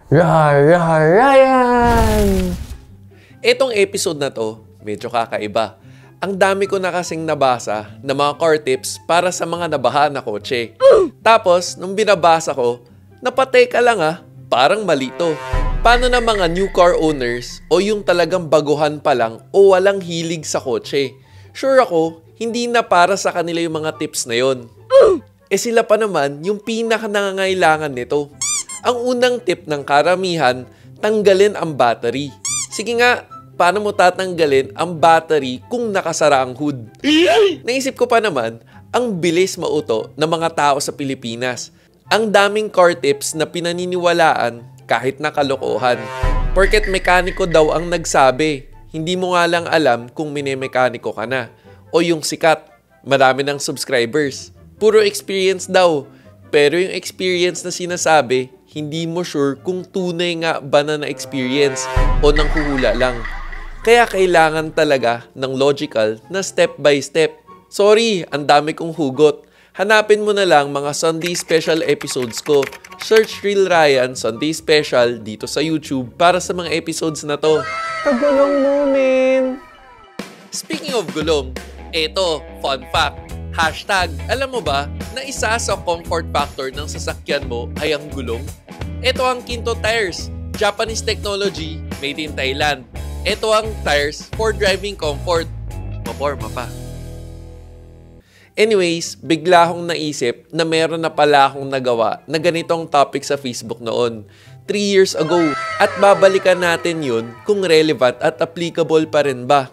Ryan! Etong episode na to, medyo kakaiba. Ang dami ko na kasing nabasa na mga car tips para sa mga nabaha na kotse. Tapos, nung binabasa ko, napateka lang parang mali to. Paano na mga new car owners o yung talagang baguhan pa lang o walang hilig sa kotse? Sure ako, hindi na para sa kanila yung mga tips na yon. Sila pa naman yung pinaka nangangailangan nito. Ang unang tip ng karamihan, tanggalin ang battery. Sige nga, paano mo tatanggalin ang battery kung nakasara ang hood? Naisip ko pa naman, ang bilis mauto ng mga tao sa Pilipinas. Ang daming car tips na pinaniniwalaan kahit nakalokohan. Porket mekaniko daw ang nagsabi, hindi mo nga lang alam kung minemekaniko ka na. O yung sikat, marami ng subscribers. Puro experience daw. Pero yung experience na sinasabi, hindi mo sure kung tunay nga ba na na-experience o nang huhula lang. Kaya kailangan talaga ng logical na step by step. Sorry, ang dami kong hugot. Hanapin mo na lang mga Sunday Special episodes ko. Search Real Ryan Sunday Special dito sa YouTube para sa mga episodes na to. Pagulong mo, men! Speaking of gulong, eto, fun fact. Hashtag, alam mo ba na isa sa comfort factor ng sasakyan mo ay ang gulong? Ito ang Kinto Tires, Japanese technology made in Thailand. Ito ang tires for driving comfort. Maporma pa. Anyways, bigla akong naisip na meron na pala akong nagawa na ganitong topic sa Facebook noon, 3 years ago. At babalikan natin yun kung relevant at applicable pa rin ba.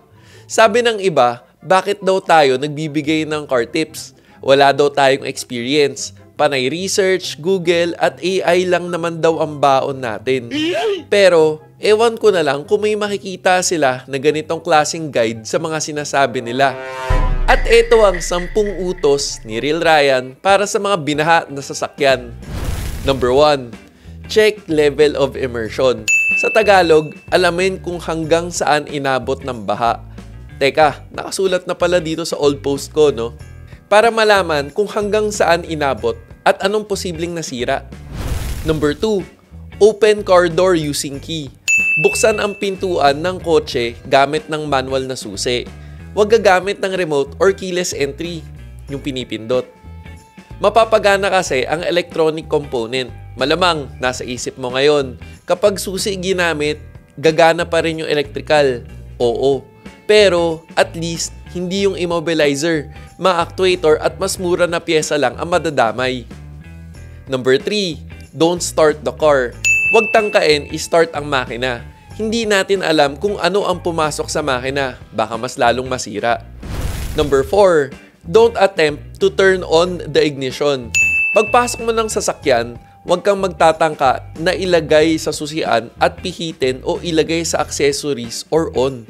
Sabi ng iba, bakit daw tayo nagbibigay ng car tips? Wala daw tayong experience. Panay research, Google at AI lang naman daw ang baon natin. Pero, ewan ko na lang kung may makikita sila na ganitong klaseng guide sa mga sinasabi nila. At ito ang 10 utos ni Real Ryan para sa mga binaha na sasakyan. Number 1. Check level of immersion. Sa Tagalog, alamin kung hanggang saan inabot ng baha. Teka, nakasulat na pala dito sa old post ko, no? Para malaman kung hanggang saan inabot at anong posibleng nasira. Number 2. Open car door using key. Buksan ang pintuan ng kotse gamit ng manual na susi. Huwag gagamit ng remote or keyless entry, yung pinipindot. Mapapagana kasi ang electronic component. Malamang, nasa isip mo ngayon, kapag susi ginamit, gagana pa rin yung electrical. Oo. Pero, at least, hindi yung immobilizer, ma-actuator at mas mura na pyesa lang ang madadamay. Number 3. Don't start the car. Huwag tangkain i-start ang makina. Hindi natin alam kung ano ang pumasok sa makina. Baka mas lalong masira. Number 4. Don't attempt to turn on the ignition. Pagpasok mo ng sasakyan, huwag kang magtatangka na ilagay sa susian at pihitin o ilagay sa accessories or on.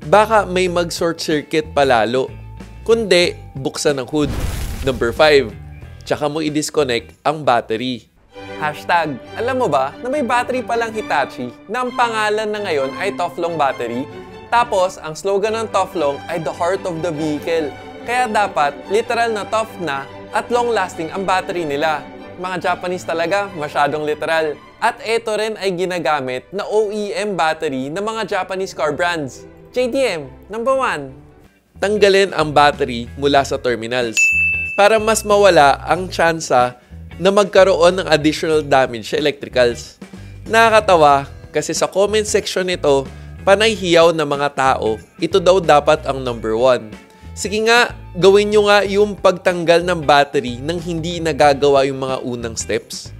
Baka may mag-short circuit palalo. Kundi, buksan ang hood. Number 5. Tsaka mo i-disconnect ang battery. Hashtag, alam mo ba na may battery palang Hitachi na ang pangalan na ngayon ay Toflong Battery? Tapos, ang slogan ng Toflong ay the heart of the vehicle. Kaya dapat, literal na tough na at long-lasting ang battery nila. Mga Japanese talaga, masyadong literal. At ito rin ay ginagamit na OEM battery ng mga Japanese car brands. JDM, number 1. Tanggalin ang battery mula sa terminals para mas mawala ang tsansa na magkaroon ng additional damage sa electricals. Nakakatawa kasi sa comment section nito, panay hiyaw ng mga tao, ito daw dapat ang number 1. Sige nga, gawin nyo nga yung pagtanggal ng battery nang hindi nagagawa yung mga unang steps.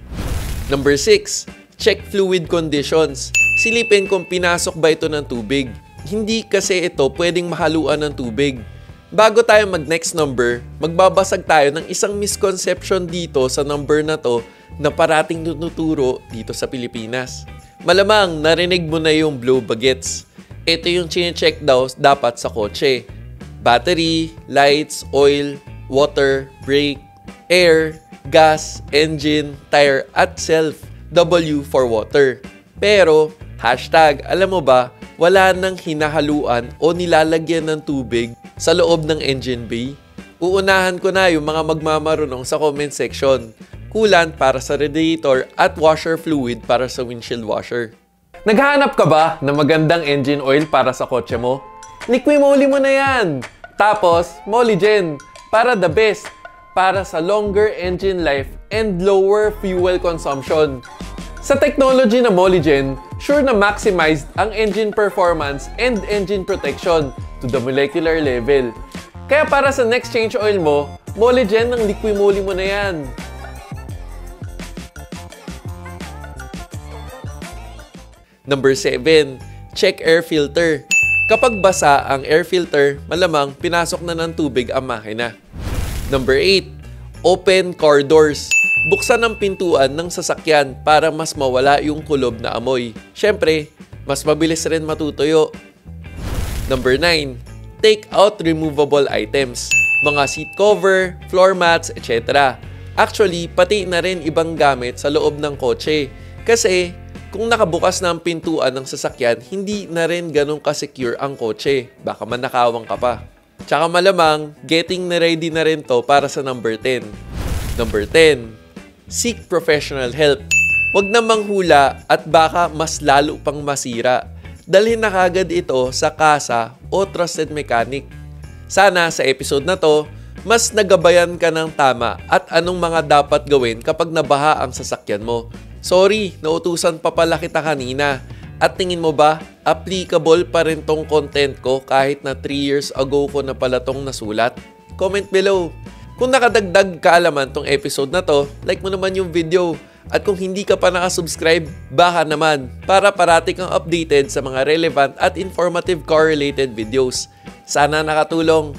Number 6. Check fluid conditions. Silipin kung pinasok ba ito ng tubig. Hindi kasi ito pwedeng mahaluan ng tubig. Bago tayo mag-next number, magbabasag tayo ng isang misconception dito sa number na to na parating tuturo dito sa Pilipinas. Malamang narinig mo na yung blue bagets. Ito yung chine-check daw dapat sa kotse. Battery, lights, oil, water, brake, air, gas, engine, tire, at self. W for water. Pero, hashtag, alam mo ba, wala nang hinahaluan o nilalagyan ng tubig sa loob ng engine bay? Uunahan ko na yung mga magmamarunong sa comment section. coolant para sa radiator, at washer fluid para sa windshield washer. Naghahanap ka ba ng magandang engine oil para sa kotse mo? Liqui-Moly mo na yan! Tapos, Molygen, para the best, para sa longer engine life and lower fuel consumption. Sa technology na Molygen, sure na maximized ang engine performance and engine protection to the molecular level. Kaya para sa next change oil mo, Molygen ng Liqui-Moly mo na yan. Number 7. Check air filter. Kapag basa ang air filter, malamang pinasok na ng tubig ang makina. Number 8. Open car doors. Buksan ang pintuan ng sasakyan para mas mawala yung kulob na amoy. Siyempre, mas mabilis rin matutuyo. Number 9. Take out removable items. Mga seat cover, floor mats, etc. Actually, pati na rin ibang gamit sa loob ng kotse. Kasi, kung nakabukas na ang pintuan ng sasakyan, hindi na rin ganun ka-secure ang kotse. Baka manakawang ka pa. Tsaka malamang, getting ready na rin to para sa number 10. Number 10. Seek professional help. Huwag na manghula at baka mas lalo pang masira. Dalhin na kagad ito sa kasa o trusted mechanic. Sana sa episode na to, mas nagabayan ka ng tama at anong mga dapat gawin kapag nabaha ang sasakyan mo. Sorry, nautusan pa pala kita kanina. At tingin mo ba, applicable pa rin tong content ko kahit na 3 years ago ko na pala tong nasulat? Comment below. Kung nakadagdag kaalaman tong episode na to, like mo naman yung video. At kung hindi ka pa nakasubscribe, baka naman para parati kang updated sa mga relevant at informative car-related videos. Sana nakatulong.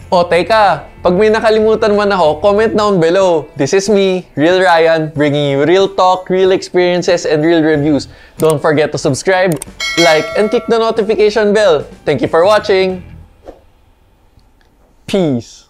O teka, pag may nakalimutan man ako, comment down below. This is me, Real Ryan, bringing you real talk, real experiences, and real reviews. Don't forget to subscribe, like, and click the notification bell. Thank you for watching. Peace.